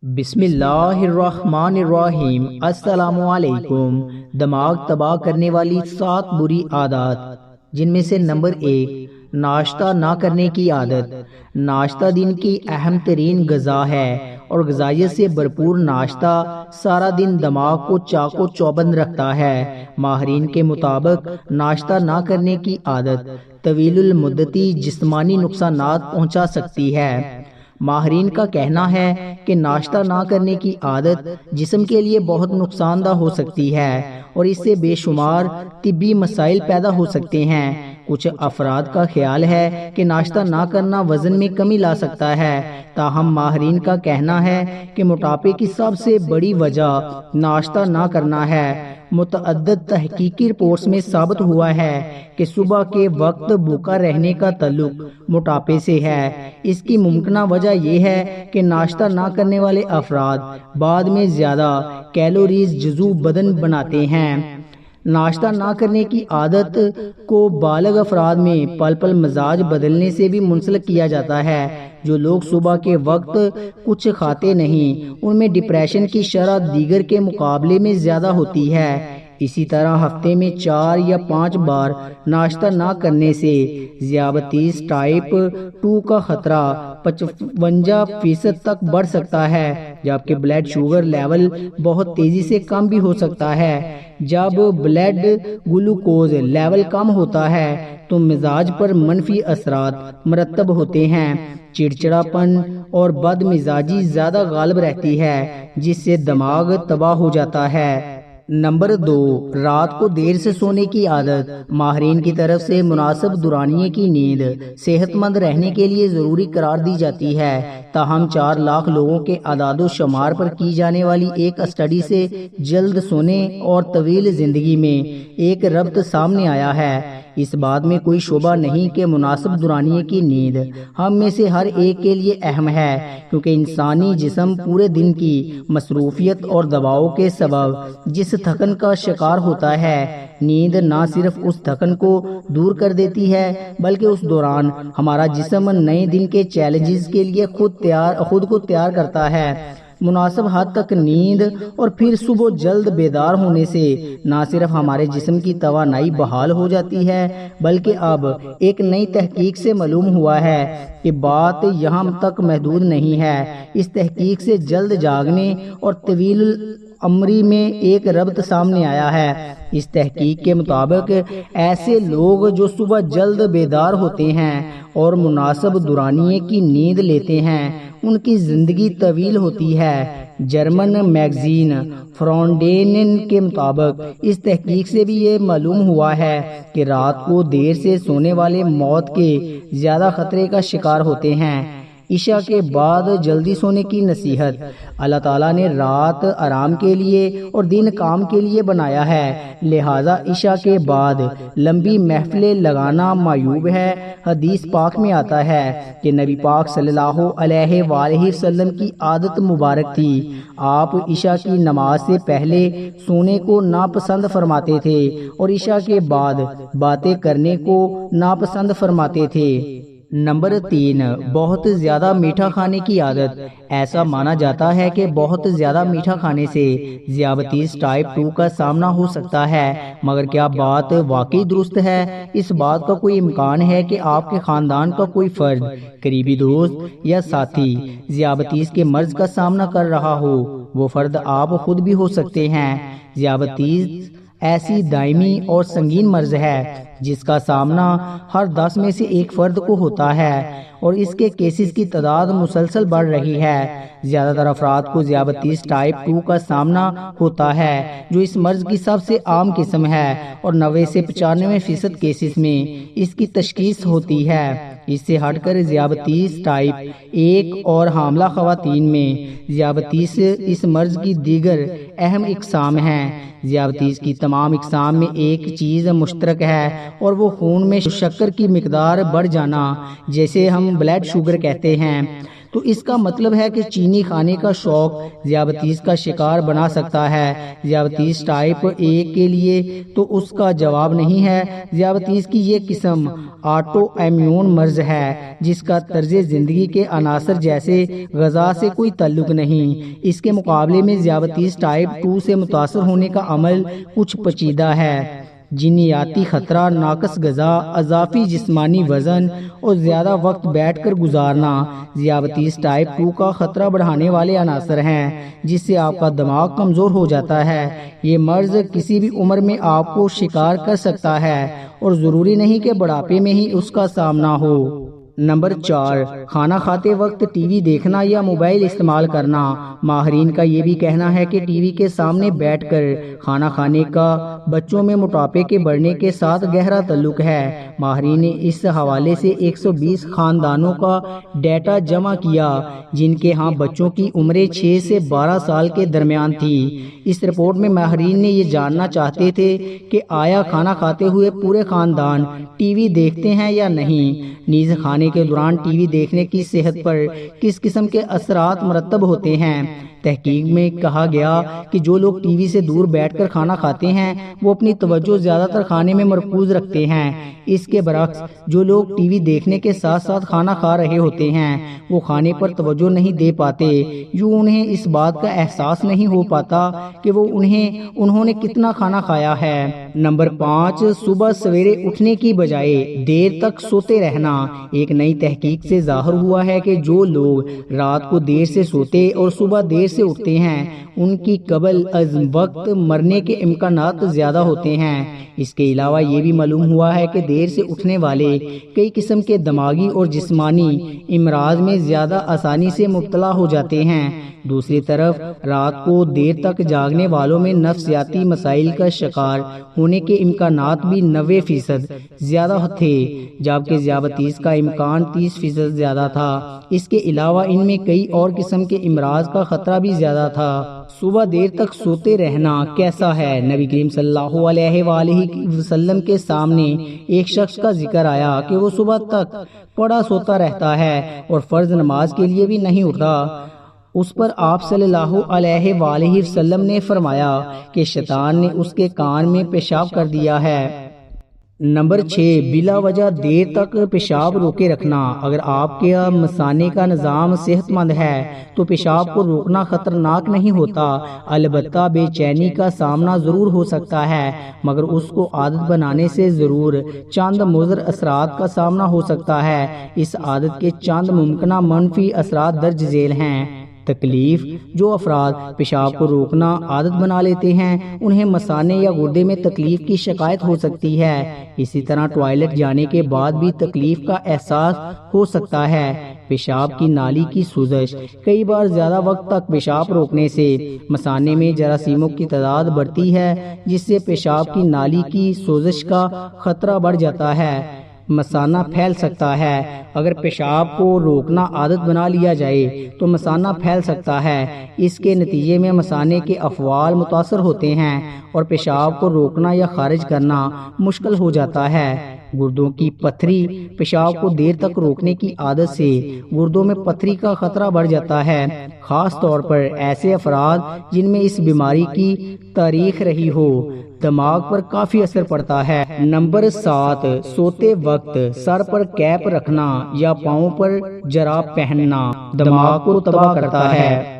بسم اللہ الرحمن الرحیم۔ السلام علیکم۔ دماغ تباہ کرنے والی 7 بری عادات، جن میں سے نمبر 1، ناشتہ نہ کرنے کی عادت۔ ناشتہ دن کی اہم ترین غذا ہے اور غذائیت سے بھرپور ناشتہ سارا دن دماغ کو چاق و چوبند رکھتا ہے۔ ماہرین کے مطابق ناشتہ نہ کرنے کی عادت طویل المدتی جسمانی نقصانات پہنچا سکتی ہے۔ ماہرین کا کہنا ہے کہ ناشتہ نہ کرنے کی عادت جسم کے لیے بہت نقصان دہ ہو سکتی ہے اور اس سے بے شمار طبی مسائل پیدا ہو سکتے ہیں۔ کچھ افراد کا خیال ہے کہ ناشتہ نہ کرنا وزن میں کمی لا سکتا ہے، تاہم ماہرین کا کہنا ہے کہ موٹاپے کی سب سے بڑی وجہ ناشتہ نہ کرنا ہے۔ متعدد تحقیقی رپورٹس میں ثابت ہوا ہے کہ صبح کے وقت بھوکا رہنے کا تعلق موٹاپے سے ہے۔ اس کی ممکنہ وجہ یہ ہے کہ ناشتہ نہ کرنے والے افراد بعد میں زیادہ کیلوریز جزو بدن بناتے ہیں۔ ناشتہ نہ کرنے کی عادت کو بالغ افراد میں پل پل مزاج بدلنے سے بھی منسلک کیا جاتا ہے۔ جو لوگ صبح کے وقت کچھ کھاتے نہیں، ان میں ڈپریشن کی شرح دیگر کے مقابلے میں زیادہ ہوتی ہے۔ اسی طرح ہفتے میں 4 یا 5 بار ناشتہ نہ کرنے سے ذیابیطس ٹائپ 2 کا خطرہ 55% تک بڑھ سکتا ہے، جبکہ بلڈ شوگر لیول بہت تیزی سے کم بھی ہو سکتا ہے۔ جب بلڈ گلوکوز لیول کم ہوتا ہے تو مزاج پر منفی اثرات مرتب ہوتے ہیں۔ چڑچڑاپن اور بد مزاجی زیادہ غالب رہتی ہے، جس سے دماغ تباہ ہو جاتا ہے۔ نمبر 2، رات کو دیر سے سونے کی عادت۔ ماہرین کی طرف سے مناسب دورانیے کی نیند صحت مند رہنے کے لیے ضروری قرار دی جاتی ہے، تاہم 4 لاکھ لوگوں کے اعداد و شمار پر کی جانے والی ایک اسٹڈی سے جلد سونے اور طویل زندگی میں ایک ربط سامنے آیا ہے۔ اس بات میں کوئی شبہ نہیں کہ مناسب دورانیے کی نیند ہم میں سے ہر ایک کے لیے اہم ہے، کیونکہ انسانی جسم پورے دن کی مصروفیت اور دباؤ کے سبب جس تھکن کا شکار ہوتا ہے، نیند نہ صرف اس تھکن کو دور کر دیتی ہے بلکہ اس دوران ہمارا جسم نئے دن کے چیلنجز کے لیے خود کو تیار کرتا ہے۔ مناسب حد تک نیند اور پھر صبح جلد بیدار ہونے سے نہ صرف ہمارے جسم کی توانائی بحال ہو جاتی ہے، بلکہ اب ایک نئی تحقیق سے معلوم ہوا ہے کہ بات یہاں تک محدود نہیں ہے۔ اس تحقیق سے جلد جاگنے اور طویل العمری میں ایک ربط سامنے آیا ہے۔ اس تحقیق کے مطابق ایسے لوگ جو صبح جلد بیدار ہوتے ہیں اور مناسب دورانیے کی نیند لیتے ہیں، ان کی زندگی طویل ہوتی ہے۔ جرمن میگزین فرانڈینن کے مطابق اس تحقیق سے بھی یہ معلوم ہوا ہے کہ رات کو دیر سے سونے والے موت کے زیادہ خطرے کا شکار ہوتے ہیں۔ عشاء کے بعد جلدی سونے کی نصیحت۔ اللہ تعالیٰ نے رات آرام کے لیے اور دن کام کے لیے بنایا ہے، لہٰذا عشاء کے بعد لمبی محفلیں لگانا معیوب ہے۔ حدیث پاک میں آتا ہے کہ نبی پاک صلی اللہ علیہ وآلہ وسلم کی عادت مبارک تھی، آپ عشاء کی نماز سے پہلے سونے کو ناپسند فرماتے تھے اور عشاء کے بعد باتیں کرنے کو ناپسند فرماتے تھے۔ نمبر 3، بہت زیادہ میٹھا کھانے کی عادت۔ ایسا مانا جاتا ہے کہ بہت زیادہ میٹھا کھانے سے ذیابیطس ٹائپ 2 کا سامنا ہو سکتا ہے، مگر کیا بات واقعی درست ہے؟ اس بات کا کوئی امکان ہے کہ آپ کے خاندان کا کوئی فرد، قریبی دوست یا ساتھی ذیابیطس کے مرض کا سامنا کر رہا ہو؟ وہ فرد آپ خود بھی ہو سکتے ہیں۔ ذیابیطس ایسی دائمی اور سنگین مرض ہے جس کا سامنا ہر 10 میں سے ایک فرد کو ہوتا ہے اور اس کے کیسز کی تعداد مسلسل بڑھ رہی ہے۔ زیادہ تر افراد کو ذیابیطس ٹائپ 2 کا سامنا ہوتا ہے، جو اس مرض کی سب سے عام قسم ہے، اور 90 سے 95% کیسز میں اس کی تشخیص ہوتی ہے۔ اس سے ہٹ کر ذیابیطس ٹائپ 1 اور حاملہ خواتین میں ذیابیطس اس مرض کی دیگر اہم اقسام ہیں۔ ذیابیطس کی تمام اقسام میں ایک چیز مشترک ہے اور وہ خون میں شکر کی مقدار بڑھ جانا، جیسے ہم بلڈ شوگر کہتے ہیں۔ تو اس کا مطلب ہے کہ چینی کھانے کا شوق ذیابطیس کا شکار بنا سکتا ہے۔ ذیابطیس ٹائپ 1 کے لیے تو اس کا جواب نہیں ہے۔ ذیابطیس کی یہ قسم آٹو ایمیون مرض ہے جس کا طرز زندگی کے عناصر جیسے غذا سے کوئی تعلق نہیں۔ اس کے مقابلے میں ذیابطیس ٹائپ 2 سے متاثر ہونے کا عمل کچھ پیچیدہ ہے۔ جینیاتی خطرہ، ناقص غذا، اضافی جسمانی وزن اور زیادہ وقت بیٹھ کر گزارنا ذیابطیس ٹائپ 2 کا خطرہ بڑھانے والے عناصر ہیں، جس سے آپ کا دماغ کمزور ہو جاتا ہے۔ یہ مرض کسی بھی عمر میں آپ کو شکار کر سکتا ہے اور ضروری نہیں کہ بڑھاپے میں ہی اس کا سامنا ہو۔ نمبر 4، کھانا کھاتے وقت ٹی وی دیکھنا یا موبائل استعمال کرنا۔ ماہرین کا یہ بھی کہنا ہے کہ ٹی وی کے سامنے بیٹھ کر کھانا کھانے کا بچوں میں موٹاپے کے بڑھنے کے ساتھ گہرا تعلق ہے۔ ماہرین نے اس حوالے سے 120 خاندانوں کا ڈیٹا جمع کیا جن کے ہاں بچوں کی عمریں 6 سے 12 سال کے درمیان تھی۔ اس رپورٹ میں ماہرین نے یہ جاننا چاہتے تھے کہ آیا کھانا کھاتے ہوئے پورے خاندان ٹی وی دیکھتے ہیں یا نہیں، نیز کھانے کے دوران ٹی وی دیکھنے کی صحت پر کس قسم کے اثرات مرتب ہوتے ہیں۔ تحقیق میں کہا گیا کہ جو لوگ ٹی وی سے دور بیٹھ کر کھانا کھاتے ہیں وہ اپنی توجہ زیادہ تر کھانے میں مرکوز رکھتے ہیں۔ اس کے برعکس جو لوگ ٹی وی دیکھنے کے ساتھ ساتھ کھانا کھا رہے ہوتے ہیں وہ کھانے پر توجہ نہیں دے پاتے، یوں انہیں اس بات کا احساس نہیں ہو پاتا کہ وہ انہوں نے کتنا کھانا کھایا ہے۔ نمبر 5، صبح سویرے اٹھنے کی بجائے دیر تک سوتے رہنا۔ ایک نئی تحقیق سے ظاہر ہوا ہے کہ جو لوگ رات کو دیر سے سوتے اور صبح دیر سے اٹھتے ہیں ان کی قبل از وقت مرنے کے امکانات زیادہ ہوتے ہیں۔ اس کے علاوہ یہ بھی معلوم ہوا ہے کہ دیر سے اٹھنے والے کئی قسم کے دماغی اور جسمانی امراض میں زیادہ آسانی سے مبتلا ہو جاتے ہیں۔ دوسری طرف رات کو دیر تک جاگنے والوں میں نفسیاتی مسائل کا شکار ہونے کے امکانات بھی 90% زیادہ تھے، جبکہ ذیابطیس کا امکان 30% زیادہ تھا۔ اس کے علاوہ ان میں کئی اور قسم کے امراض کا خطرہ بھی زیادہ تھا۔ صبح دیر تک سوتے رہنا کیسا ہے؟ نبی کریم صلی اللہ علیہ وآلہ وسلم کے سامنے ایک شخص کا ذکر آیا کہ وہ صبح تک پڑا سوتا رہتا ہے اور فرض نماز کے لیے بھی نہیں اٹھتا۔ اس پر آپ صلی اللہ علیہ وآلہ وسلم نے فرمایا کہ شیطان نے اس کے کان میں پیشاب کر دیا ہے۔ نمبر 6، بلا وجہ دیر تک پیشاب روکے رکھنا۔ اگر آپ کے مثانے کا نظام صحت مند ہے تو پیشاب کو روکنا خطرناک نہیں ہوتا، البتہ بے چینی کا سامنا ضرور ہو سکتا ہے، مگر اس کو عادت بنانے سے ضرور چند مضر اثرات کا سامنا ہو سکتا ہے۔ اس عادت کے چند ممکنہ منفی اثرات درج ذیل ہیں۔ تکلیف: جو افراد پیشاب کو روکنا عادت بنا لیتے ہیں انہیں مثانے یا گردے میں تکلیف کی شکایت ہو سکتی ہے۔ اسی طرح ٹوائلٹ جانے کے بعد بھی تکلیف کا احساس ہو سکتا ہے۔ پیشاب کی نالی کی سوزش: کئی بار زیادہ وقت تک پیشاب روکنے سے مثانے میں جراثیموں کی تعداد بڑھتی ہے جس سے پیشاب کی نالی کی سوزش کا خطرہ بڑھ جاتا ہے، مثانہ پھیل سکتا ہے۔ اگر پیشاب کو روکنا عادت بنا لیا جائے تو مثانہ پھیل سکتا ہے۔ اس کے نتیجے میں مثانے کے افعال متاثر ہوتے ہیں اور پیشاب کو روکنا یا خارج کرنا مشکل ہو جاتا ہے۔ گردوں کی پتھری: پیشاب کو دیر تک روکنے کی عادت سے گردوں میں پتھری کا خطرہ بڑھ جاتا ہے، خاص طور پر ایسے افراد جن میں اس بیماری کی تاریخ رہی ہو۔ دماغ پر کافی اثر پڑتا ہے۔ نمبر 7، سوتے وقت سر پر کیپ رکھنا یا پاؤں پر جراب پہننا دماغ کو تباہ کرتا ہے۔